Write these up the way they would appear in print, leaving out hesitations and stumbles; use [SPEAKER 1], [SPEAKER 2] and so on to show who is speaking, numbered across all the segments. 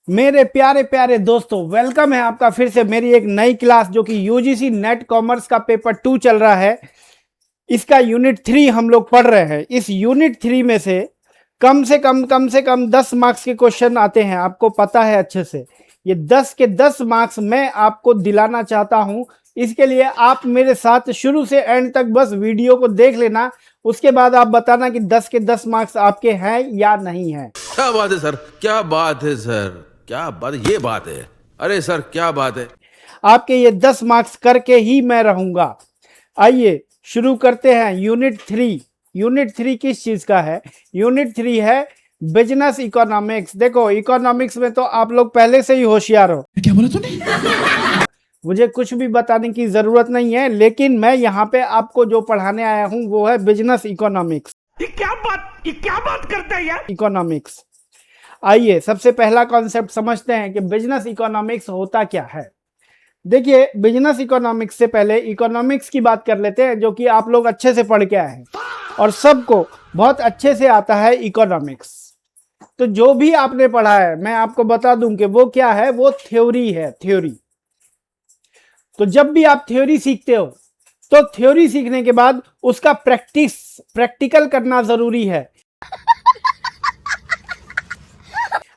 [SPEAKER 1] मेरे प्यारे प्यारे दोस्तों, वेलकम है आपका फिर से मेरी एक नई क्लास जो कि यूजीसी नेट कॉमर्स का पेपर 2 चल रहा है। इसका यूनिट 3 हम लोग पढ़ रहे हैं। इस यूनिट 3 में से कम से कम 10 मार्क्स के क्वेश्चन आते हैं, आपको पता है अच्छे से। ये 10 के 10 मार्क्स मैं आपको दिलाना चाहता हूं। इसके लिए आप मेरे साथ शुरू से एंड तक बस वीडियो को देख लेना, उसके बाद आप बताना कि 10 के 10 मार्क्स आपके हैं या नहीं है।
[SPEAKER 2] क्या बात है सर, क्या बात है सर, क्या बात, ये बात है। अरे सर क्या बात है।
[SPEAKER 1] आपके ये 10 मार्क्स करके ही मैं रहूंगा। आइए शुरू करते हैं। यूनिट 3। यूनिट 3 किस चीज का है? यूनिट 3 है बिजनेस इकोनॉमिक्स। देखो, इकोनॉमिक्स में तो आप लोग पहले से ही होशियार हो।
[SPEAKER 3] क्या बोला तूने?
[SPEAKER 1] मुझे कुछ भी बताने की जरूरत नहीं है, लेकिन मैं यहाँ पे आपको जो पढ़ाने आया हूँ वो है बिजनेस इकोनॉमिक्स।
[SPEAKER 3] ये क्या बात करता है यार?
[SPEAKER 1] इकोनॉमिक्स। आइए सबसे पहला कॉन्सेप्ट समझते हैं कि बिजनेस इकोनॉमिक्स होता क्या है। देखिए, बिजनेस इकोनॉमिक्स से पहले इकोनॉमिक्स की बात कर लेते हैं, जो कि आप लोग अच्छे से पढ़ के आए हैं और सबको बहुत अच्छे से आता है इकोनॉमिक्स। तो जो भी आपने पढ़ा है मैं आपको बता दूं कि वो क्या है, वो थ्योरी है, थ्योरी। तो जब भी आप थ्योरी सीखते हो तो थ्योरी सीखने के बाद उसका प्रैक्टिकल करना जरूरी है।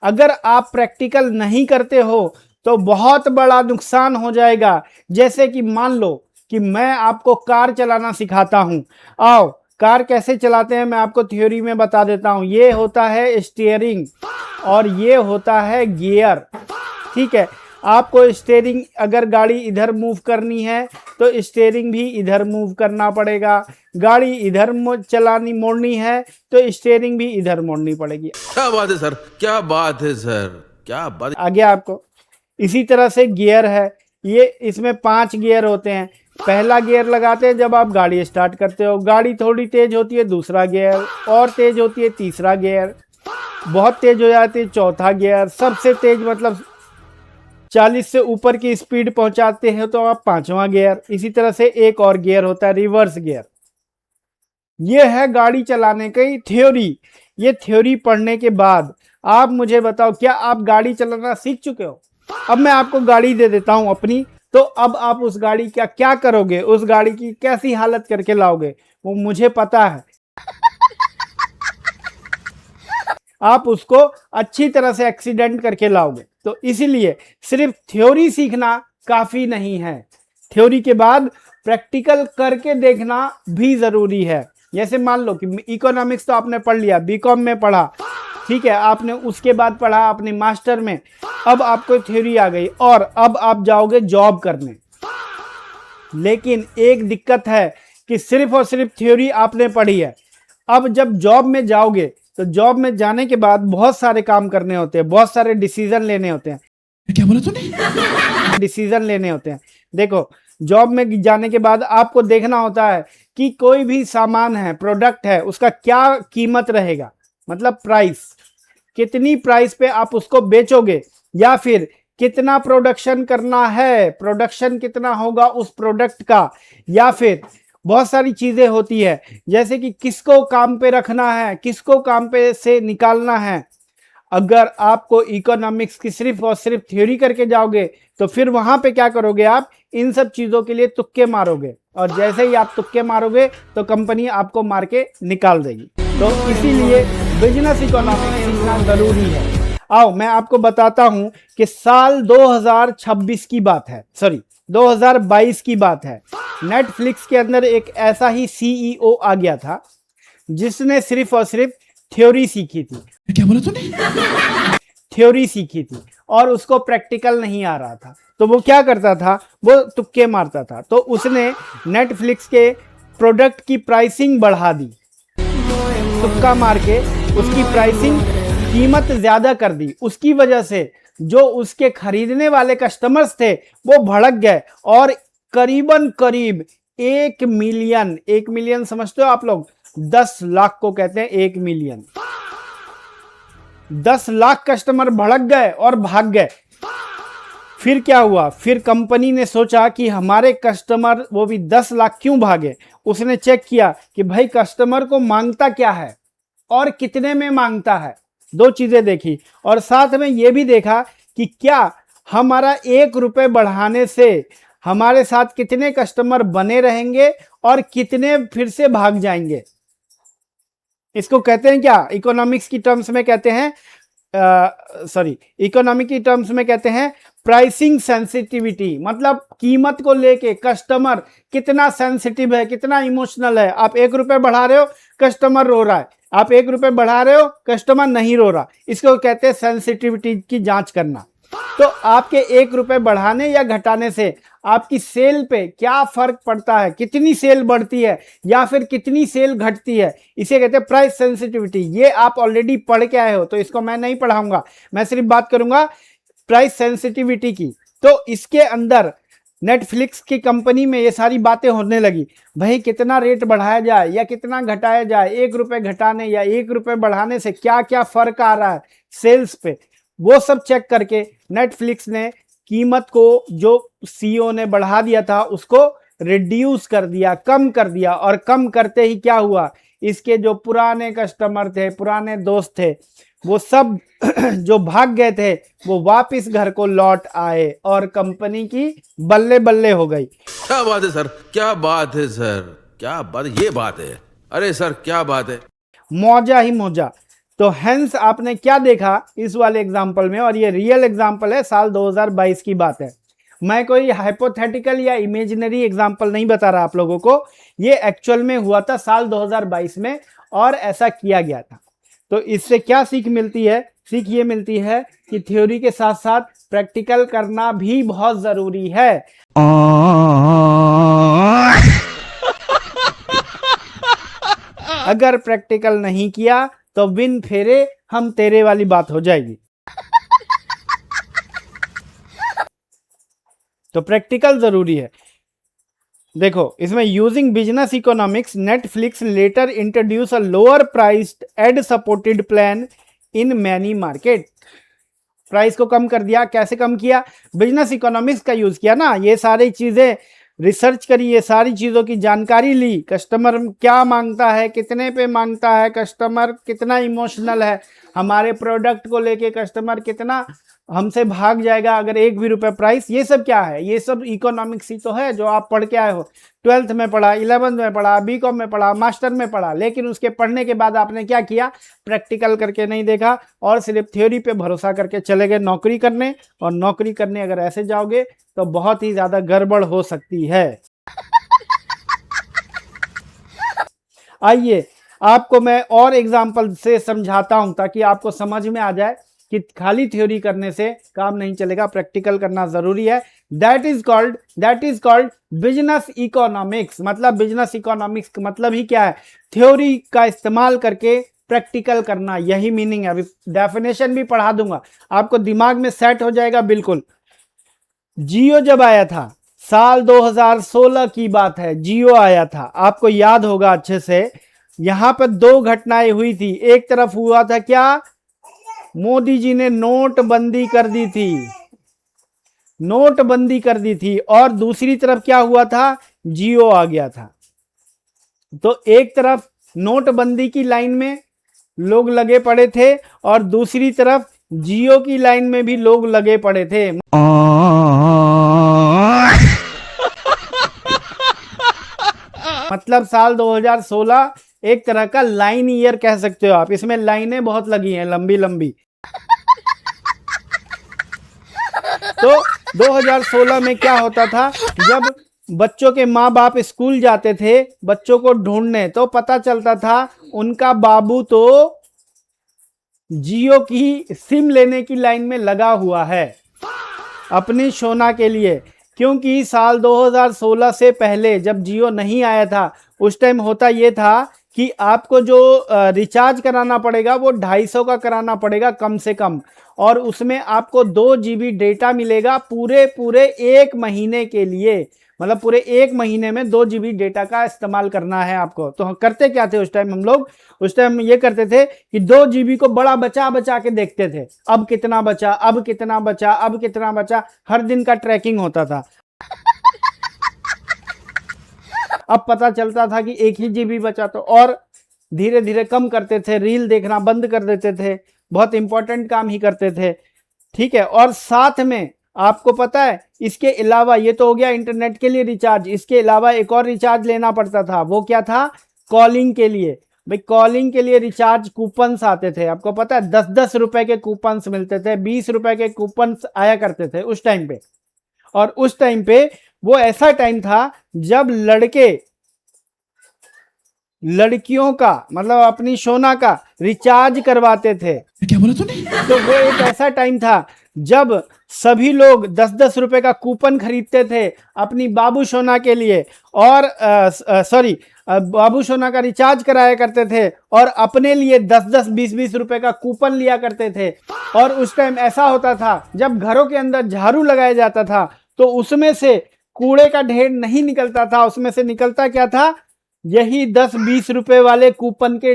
[SPEAKER 1] अगर आप प्रैक्टिकल नहीं करते हो तो बहुत बड़ा नुकसान हो जाएगा। जैसे कि मान लो कि मैं आपको कार चलाना सिखाता हूं। आओ, कार कैसे चलाते हैं मैं आपको थ्योरी में बता देता हूं। ये होता है स्टीयरिंग और ये होता है गियर। ठीक है, आपको स्टीयरिंग, अगर गाड़ी इधर मूव करनी है तो स्टीयरिंग भी इधर मूव करना पड़ेगा। गाड़ी इधर चलानी मोड़नी है तो स्टीयरिंग भी इधर मोड़नी पड़ेगी।
[SPEAKER 2] क्या बात है सर, क्या बात है सर, क्या बात।
[SPEAKER 1] आगे आपको इसी तरह से गियर है। ये इसमें 5 गियर होते हैं। पहला गियर लगाते हैं जब आप गाड़ी स्टार्ट करते हो। गाड़ी थोड़ी तेज होती है, दूसरा गियर, और तेज होती है तीसरा गियर, बहुत तेज हो जाती है चौथा गियर, सबसे तेज मतलब 40 से ऊपर की स्पीड पहुंचाते हैं तो आप 5वां गियर। इसी तरह से एक और गियर होता है, रिवर्स गियर। ये है गाड़ी चलाने की थ्योरी। ये थ्योरी पढ़ने के बाद आप मुझे बताओ, क्या आप गाड़ी चलाना सीख चुके हो? अब मैं आपको गाड़ी दे देता हूं अपनी, तो अब आप उस गाड़ी का क्या करोगे, उस गाड़ी की कैसी हालत करके लाओगे वो मुझे पता है। आप उसको अच्छी तरह से एक्सीडेंट करके लाओगे। तो इसीलिए सिर्फ थ्योरी सीखना काफी नहीं है, थ्योरी के बाद प्रैक्टिकल करके देखना भी जरूरी है। जैसे मान लो कि इकोनॉमिक्स तो आपने पढ़ लिया, बीकॉम में पढ़ा, ठीक है, आपने उसके बाद पढ़ा अपने मास्टर में। अब आपको थ्योरी आ गई और अब आप जाओगे जॉब करने। लेकिन एक दिक्कत है कि सिर्फ और सिर्फ थ्योरी आपने पढ़ी है। अब जब जॉब में जाओगे तो जॉब में जाने के बाद बहुत सारे काम करने होते हैं, बहुत सारे डिसीजन लेने होते हैं।
[SPEAKER 3] क्या बोला तूने?
[SPEAKER 1] डिसीजन लेने होते हैं। देखो, जॉब में जाने के बाद आपको देखना होता है कि कोई भी सामान है, प्रोडक्ट है, उसका क्या कीमत रहेगा, मतलब प्राइस, कितनी प्राइस पे आप उसको बेचोगे, या फिर कितना प्रोडक्शन करना है, प्रोडक्शन कितना होगा उस प्रोडक्ट का, या फिर बहुत सारी चीजें होती है जैसे कि किसको काम पे रखना है, किसको काम पे से निकालना है। अगर आपको इकोनॉमिक्स की सिर्फ और सिर्फ थ्योरी करके जाओगे तो फिर वहां पे क्या करोगे, आप इन सब चीजों के लिए तुक्के मारोगे, और जैसे ही आप तुक्के मारोगे तो कंपनी आपको मार के निकाल देगी। तो इसीलिए बिजनेस इकोनॉमिक्स सीखना जरूरी है। आओ मैं आपको बताता हूं कि साल 2026 की बात है, सॉरी 2022 की बात है। नेटफ्लिक्स के अंदर एक ऐसा ही सीईओ आ गया था जिसने सिर्फ और सिर्फ थ्योरी सीखी थी।
[SPEAKER 3] क्या बोला तूने?
[SPEAKER 1] थ्योरी सीखी थी और उसको प्रैक्टिकल नहीं आ रहा था। तो वो क्या करता था, वो तुक्के मारता था। तो उसने नेटफ्लिक्स के प्रोडक्ट की प्राइसिंग बढ़ा दी, तुक्का मार के उसकी प्राइसिंग, कीमत ज्यादा कर दी। उसकी वजह से जो उसके खरीदने वाले कस्टमर्स थे वो भड़क गए और करीबन करीब 1 मिलियन समझते हो आप लोग, 10 लाख को कहते हैं 1 मिलियन। 10 लाख कस्टमर भड़क गए और भाग गए। फिर क्या हुआ, फिर कंपनी ने सोचा कि हमारे कस्टमर वो भी 10 लाख क्यों भागे। उसने चेक किया कि भाई कस्टमर को मांगता क्या है और कितने में मांगता है। 2 चीजें देखी और साथ में यह भी देखा कि क्या हमारा 1 रुपए बढ़ाने से हमारे साथ कितने कस्टमर बने रहेंगे और कितने फिर से भाग जाएंगे। इसको कहते हैं क्या, इकोनॉमिक्स की टर्म्स में कहते हैं, इकोनॉमिक की टर्म्स में कहते हैं प्राइसिंग सेंसिटिविटी। मतलब कीमत को लेके कस्टमर कितना सेंसिटिव है, कितना इमोशनल है। आप 1 रुपए बढ़ा रहे हो, कस्टमर रो रहा है, आप 1 रुपए बढ़ा रहे हो, कस्टमर नहीं रो रहा। इसको कहते हैं सेंसिटिविटी की जांच करना। तो आपके 1 रुपए बढ़ाने या घटाने से आपकी सेल पे क्या फर्क पड़ता है, कितनी सेल बढ़ती है या फिर कितनी सेल घटती है, इसे कहते हैं प्राइस सेंसिटिविटी। ये आप ऑलरेडी पढ़ के आए हो, तो इसको मैं नहीं पढ़ाऊंगा, मैं सिर्फ बात करूंगा प्राइस सेंसिटिविटी की। तो इसके अंदर नेटफ्लिक्स की कंपनी में ये सारी बातें होने लगी, भाई कितना रेट बढ़ाया जाए या कितना घटाया जाए, 1 रुपए घटाने या 1 रुपए बढ़ाने से क्या क्या फर्क आ रहा है सेल्स पे। वो सब चेक करके नेटफ्लिक्स ने कीमत को जो सीईओ ने बढ़ा दिया था उसको रिड्यूस कर दिया, कम कर दिया। और कम करते ही क्या हुआ, इसके जो पुराने कस्टमर थे, पुराने दोस्त थे, वो सब जो भाग गए थे वो वापस घर को लौट आए और कंपनी की बल्ले बल्ले हो गई।
[SPEAKER 2] क्या बात है सर, क्या बात है सर, क्या बात, ये बात है। अरे सर क्या बात है,
[SPEAKER 1] मौजा ही मौजा। तो हेंस आपने क्या देखा इस वाले एग्जाम्पल में, और ये रियल एग्जाम्पल है, साल 2022 की बात है। मैं कोई हाइपोथेटिकल या इमेजिनरी एग्जाम्पल नहीं बता रहा आप लोगों को, ये एक्चुअल में हुआ था साल 2022 में और ऐसा किया गया था। तो इससे क्या सीख मिलती है, सीख ये मिलती है कि थ्योरी के साथ साथ प्रैक्टिकल करना भी बहुत जरूरी है। अगर प्रैक्टिकल नहीं किया तो बिन फेरे हम तेरे वाली बात हो जाएगी। तो प्रैक्टिकल जरूरी है। देखो इसमें using business economics Netflix later introduce a lower priced ad supported plan in many market. Price को कम कर दिया। कैसे कम किया, बिजनेस इकोनॉमिक्स का यूज किया ना, ये सारी चीजें रिसर्च करी, ये सारी चीज़ों की जानकारी ली। कस्टमर क्या मांगता है, कितने पे मांगता है, कस्टमर कितना इमोशनल है हमारे प्रोडक्ट को लेके, कस्टमर कितना हमसे भाग जाएगा अगर 1 भी रुपए प्राइस। ये सब क्या है, ये सब इकोनॉमिक्स ही तो है जो आप पढ़ के आए हो। 12th में पढ़ा, 11th में पढ़ा, बीकॉम में पढ़ा, मास्टर में पढ़ा, लेकिन उसके पढ़ने के बाद आपने क्या किया, प्रैक्टिकल करके नहीं देखा और सिर्फ थ्योरी पे भरोसा करके चले गए नौकरी करने। और नौकरी करने अगर ऐसे जाओगे तो बहुत ही ज़्यादा गड़बड़ हो सकती है। आइए आपको मैं और एग्जाम्पल से समझाता हूं ताकि आपको समझ में आ जाए कि खाली थ्योरी करने से काम नहीं चलेगा, प्रैक्टिकल करना जरूरी है। That is called business economics. मतलब बिजनेस इकोनॉमिक्स का मतलब ही क्या है, थ्योरी का इस्तेमाल करके प्रैक्टिकल करना, यही मीनिंग है। अभी डेफिनेशन भी पढ़ा दूंगा, आपको दिमाग में सेट हो जाएगा बिल्कुल। जियो जब आया था, साल 2016 की बात है, जियो आया था, आपको याद होगा अच्छे से। यहां पर 2 घटनाएं हुई थी। एक तरफ हुआ था क्या, मोदी जी ने नोटबंदी कर दी थी, नोटबंदी कर दी थी। और दूसरी तरफ क्या हुआ था, जियो आ गया था। तो एक तरफ नोटबंदी की लाइन में लोग लगे पड़े थे और दूसरी तरफ जियो की लाइन में भी लोग लगे पड़े थे। मतलब साल 2016 एक तरह का लाइन ईयर कह सकते हो आप। इसमें लाइनें बहुत लगी हैं, लंबी लंबी। तो 2016 में क्या होता था, जब बच्चों के माँ बाप स्कूल जाते थे बच्चों को ढूंढने, तो पता चलता था उनका बाबू तो जियो की सिम लेने की लाइन में लगा हुआ है अपनी सोना के लिए। क्योंकि साल 2016 से पहले जब जियो नहीं आया था, उस टाइम होता ये था कि आपको जो रिचार्ज कराना पड़ेगा वो 250 का कराना पड़ेगा कम से कम, और उसमें आपको 2 GB डेटा मिलेगा पूरे 1 महीने के लिए। मतलब पूरे 1 महीने में 2 GB डेटा का इस्तेमाल करना है आपको। तो करते क्या थे उस टाइम हम लोग, उस टाइम ये करते थे कि 2 GB को बड़ा बचा बचा के देखते थे, अब कितना बचा, अब कितना बचा, अब कितना बचा, हर दिन का ट्रैकिंग होता था। अब पता चलता था कि 1 ही GB बचा, तो और धीरे धीरे कम करते थे, रील देखना बंद कर देते थे, बहुत इंपॉर्टेंट काम ही करते थे। ठीक है। और साथ में आपको पता है इसके अलावा, ये तो हो गया इंटरनेट के लिए रिचार्ज, इसके अलावा एक और रिचार्ज लेना पड़ता था। वो क्या था? कॉलिंग के लिए। भाई कॉलिंग के लिए रिचार्ज कूपन्स आते थे, आपको पता है 10-10 रुपए के कूपन्स मिलते थे, 20 रुपए के कूपन्स आया करते थे उस टाइम पे। और उस टाइम पे वो ऐसा टाइम था जब लड़के लड़कियों का मतलब अपनी सोना का रिचार्ज करवाते थे।
[SPEAKER 3] क्या बोला तूने?
[SPEAKER 1] तो वो एक ऐसा टाइम था जब सभी लोग 10-10 रुपए का कूपन खरीदते थे अपनी बाबू सोना के लिए, और बाबू सोना का रिचार्ज कराया करते थे और अपने लिए 10-10 20-20 रुपए का कूपन लिया करते थे। और उस टाइम ऐसा होता था जब घरों के अंदर झाड़ू लगाया जाता था तो उसमें से कूड़े का ढेर नहीं निकलता था, उसमें से निकलता क्या था? यही 10-20 रुपए वाले कूपन के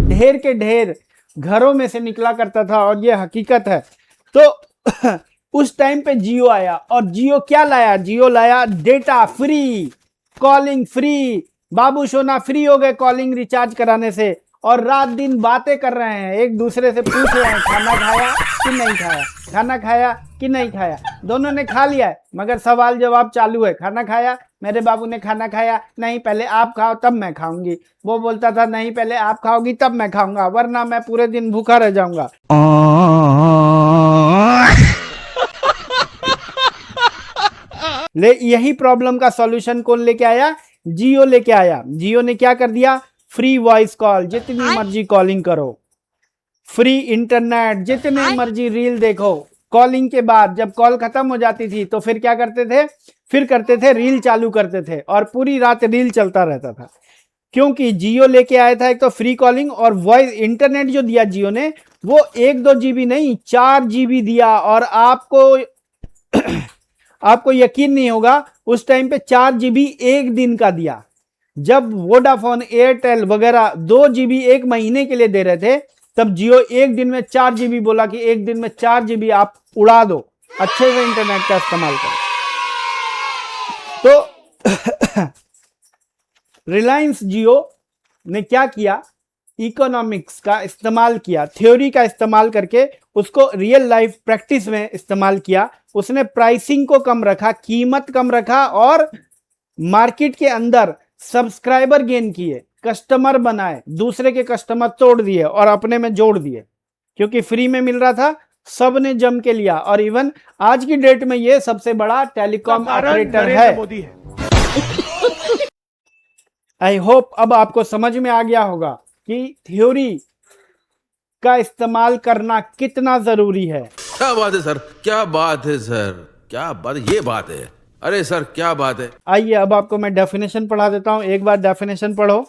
[SPEAKER 1] ढेर के ढेर घरों में से निकला करता था। और ये हकीकत है। तो उस टाइम पे जियो आया, और जियो क्या लाया? जियो लाया डेटा फ्री, कॉलिंग फ्री, बाबू सोना फ्री हो गए कॉलिंग रिचार्ज कराने से। और रात दिन बातें कर रहे हैं, एक दूसरे से पूछ रहे हैं खाना खाया कि नहीं खाया, खाना खाया कि नहीं खाया। दोनों ने खा लिया है मगर सवाल जवाब चालू है। खाना खाया? मेरे बाबू ने खाना खाया। नहीं, पहले आप खाओ तब मैं खाऊंगी। वो बोलता था नहीं, पहले आप खाओगी तब मैं खाऊंगा, वरना मैं पूरे दिन भूखा रह जाऊंगा। यही प्रॉब्लम का सॉल्यूशन कौन लेके आया? जियो लेके आया। जियो ने क्या कर दिया? फ्री वॉइस कॉल, जितनी मर्जी कॉलिंग करो, फ्री इंटरनेट, जितने मर्जी रील देखो। कॉलिंग के बाद जब कॉल खत्म हो जाती थी तो फिर क्या करते थे? फिर करते थे रील चालू करते थे और पूरी रात रील चलता रहता था। क्योंकि जियो लेके आया था एक तो फ्री कॉलिंग और वॉइस इंटरनेट जो दिया जियो ने, वो 1-2 GB नहीं 4 GB दिया। और आपको यकीन नहीं होगा उस टाइम पे 4 GB एक दिन का दिया। जब वोडाफोन एयरटेल वगैरह 2 GB एक महीने के लिए दे रहे थे, तब जियो एक दिन में 4 GB बोला कि एक दिन में 4 GB आप उड़ा दो, अच्छे से इंटरनेट का इस्तेमाल करो। तो रिलायंस जियो ने क्या किया? इकोनॉमिक्स का इस्तेमाल किया, थ्योरी का इस्तेमाल करके उसको रियल लाइफ प्रैक्टिस में इस्तेमाल किया। उसने प्राइसिंग को कम रखा, कीमत कम रखा और मार्केट के अंदर सब्सक्राइबर गेन किए, कस्टमर बनाए, दूसरे के कस्टमर तोड़ दिए और अपने में जोड़ दिए। क्योंकि फ्री में मिल रहा था, सब ने जम के लिया। और इवन आज की डेट में ये सबसे बड़ा टेलीकॉम ऑपरेटर है। आई होप अब आपको समझ में आ गया होगा कि थ्योरी का इस्तेमाल करना कितना जरूरी है।
[SPEAKER 2] क्या बात है सर, क्या बात है सर, क्या बात, ये बात है। अरे सर क्या बात है।
[SPEAKER 1] आइए अब आपको मैं डेफिनेशन पढ़ा देता हूं, एक बार डेफिनेशन पढ़ो।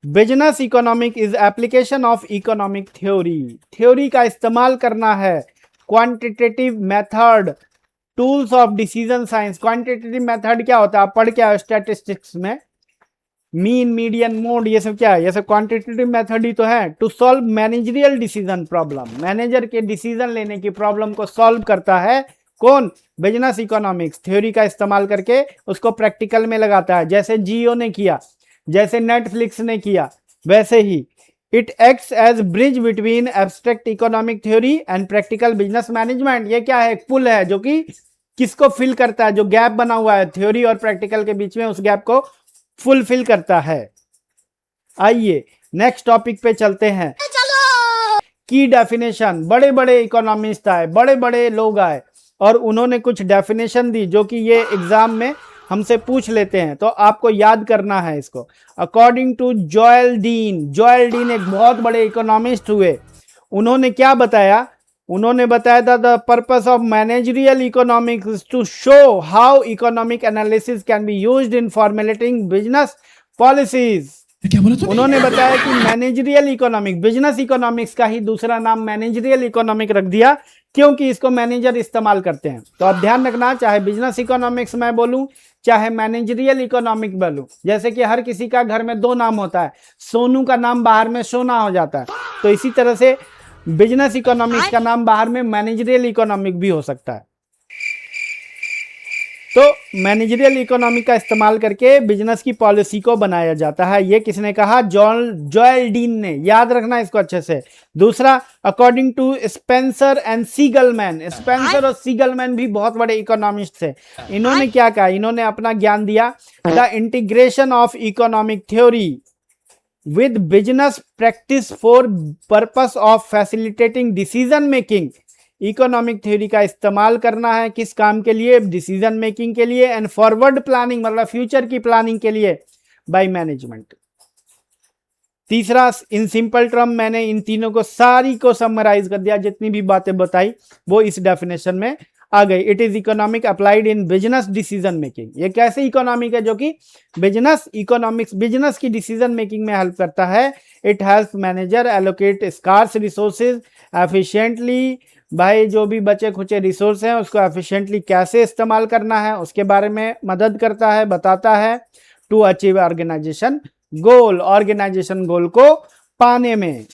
[SPEAKER 1] Business economic is application of economic theory. Theory का इस्तेमाल करना है, quantitative method, tools of decision science. Quantitative method क्या होता है? आप पढ़ के आए स्टैटिस्टिक्स में, मीन, मीडियन, मोड, ये सब क्या है? ये सब क्वांटिटेटिव मेथड ही तो है। To solve managerial decision problem, manager के डिसीजन लेने की प्रॉब्लम को सॉल्व करता है कौन? Business economics. थ्योरी का इस्तेमाल करके उसको प्रैक्टिकल में लगाता है, जैसे जियो ने किया, जैसे नेटफ्लिक्स ने किया, वैसे ही। It acts as bridge between abstract economic theory and practical business management. ये क्या है? एक पुल है जो कि किसको फिल करता है? जो गैप बना हुआ है थ्योरी और प्रैक्टिकल के बीच में, उस गैप को फुलफिल करता है। आइए नेक्स्ट टॉपिक पे चलते हैं। की डेफिनेशन, बड़े बड़े इकोनॉमिस्ट आए, बड़े बड़े लोग आए और उन्होंने कुछ डेफिनेशन दी जो कि ये एग्जाम में हमसे पूछ लेते हैं, तो आपको याद करना है इसको। According to Joel Dean, Joel Dean एक बहुत बड़े इकोनॉमिस्ट हुए। उन्होंने क्या बताया? उन्होंने बताया था the purpose of managerial economics to show how economic analysis can be used in formulating business policies.
[SPEAKER 3] क्या बोला तूने?
[SPEAKER 1] उन्होंने बताया कि मैनेजरियल इकोनॉमिक, बिजनेस इकोनॉमिक्स का ही दूसरा नाम मैनेजरियल इकोनॉमिक रख दिया क्योंकि इसको मैनेजर इस्तेमाल करते हैं। तो आप ध्यान रखना, चाहे बिजनेस इकोनॉमिक्स मैं बोलूं चाहे मैनेजरियल इकोनॉमिक बोलूं, जैसे कि हर किसी का घर में 2 नाम होता है, सोनू का नाम बाहर में सोना हो जाता है, तो इसी तरह से बिजनेस इकोनॉमिक्स का नाम बाहर में मैनेजरियल इकोनॉमिक भी हो सकता है। तो मैनेजरियल इकोनॉमी का इस्तेमाल करके बिजनेस की पॉलिसी को बनाया जाता है। ये किसने कहा? जोएल डीन ने। याद रखना इसको अच्छे से। दूसरा, according to Spencer and Siegelman. Spencer और सीगलमैन भी बहुत बड़े इकोनॉमिस्ट थे। इन्होंने क्या कहा? इन्होंने अपना ज्ञान दिया, the integration of economic theory with business practice for purpose of facilitating decision making। Economic theory का इस्तेमाल करना है किस काम के लिए? डिसीजन मेकिंग के लिए। एंड फॉरवर्ड प्लानिंग मतलब फ्यूचर की प्लानिंग के लिए बाय मैनेजमेंट। तीसरा, इन सिंपल टर्म मैंने इन तीनों को सारी को समराइज कर दिया, जितनी भी बातें बताई वो इस डेफिनेशन में आ गई। It is economic applied in business decision making. ये कैसे इकोनॉमिक है? जो कि बिजनेस की डिसीजन मेकिंग में हेल्प करता है। It helps manager allocate scarce resources efficiently. भाई जो भी बचे खुचे रिसोर्स हैं उसको एफिशिएंटली कैसे इस्तेमाल करना है उसके बारे में मदद करता है, बताता है। टू अचीव ऑर्गेनाइजेशन गोल को पाने में।